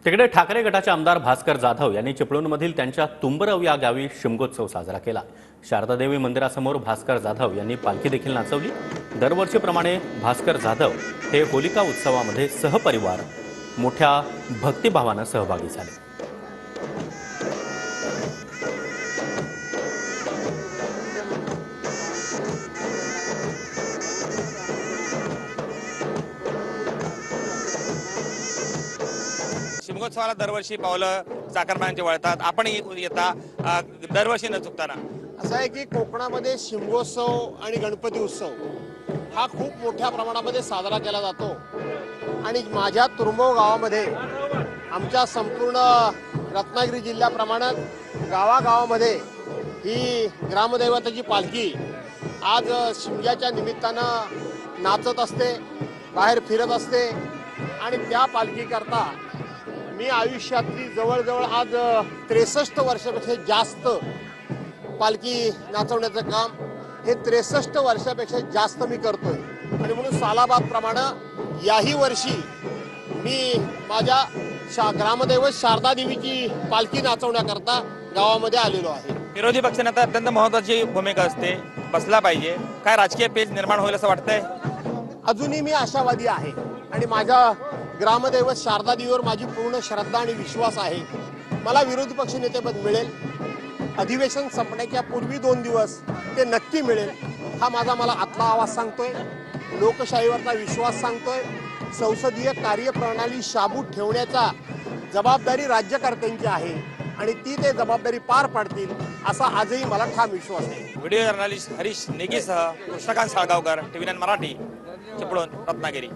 तिकडे ठाकरे गटाचे आमदार भास्कर जाधव यांनी चिपळूणमधील त्यांच्या तुंबरव या गावी शिमगोत्सव साजरा केला। शारदादेवी मंदिरासमोर भास्कर जाधव यांनी पालखी देखील नाचवली। दरवर्षीप्रमाणे भास्कर जाधव हे होलिका उत्सवामध्ये सहपरिवार मोठ्या भक्तिभावाने सहभागी झाले। शिमगोत्सवाला दरवर्षी पावलं चाकरमान्यांची वळतात, आपण येता दरवर्षी न चुकताना। असं आहे की कोकणामध्ये शिमगोत्सव आणि गणपती उत्सव हा खूप मोठ्या प्रमाणामध्ये साजरा केला जातो आणि माझ्या तुरंबव गावामध्ये आमच्या संपूर्ण रत्नागिरी जिल्ह्याप्रमाणे गावागावामध्ये ही ग्रामदैवताची पालखी आज शिमग्याच्या निमित्तानं नाचत असते, बाहेर फिरत असते आणि त्या पालखीकरता मी आयुष्यातली जवळजवळ आज 63 वर्षापेक्षा जास्त पालखी नाचवण्याचं काम हे 63 वर्षापेक्षा जास्त मी करतोय आणि म्हणून सालाबादप्रमाणे याही वर्षी मी माझ्या ग्रामदैवत शारदादेवीची पालखी नाचवण्याकरता गावामध्ये आलेलो आहे। विरोधी पक्षनेता अत्यंत महत्त्वाची भूमिका असते, बसला पाहिजे। काय राजकीय पेच निर्माण होईल असं वाटतंय? अजूनही मी आशावादी आहे आणि माझ्या ग्रामदैवत शारदादेवीवर माझी पूर्ण श्रद्धा आणि विश्वास आहे। मला विरोधी पक्ष नेतेपद मिळेल, अधिवेशन संपण्याच्या पूर्वी 2 दिवस ते नक्की मिळेल हा मला आतला आवाज सांगतोय। लोकशाहीवरचा विश्वास सांगतोय। संसदीय कार्यप्रणाली शाबूत ठेवण्याचा जबाबदारी राज्यकर्त्यांची आहे आणि ती ते जबाबदारी पार पाडतील असा आजही मला ठाम विश्वास आहे। व्हिडिओ जर्नलिस्ट हरीश नेगीसह कृष्णकांत साळगावकर, TV9 मराठी, चिपळूण, रत्नागिरी।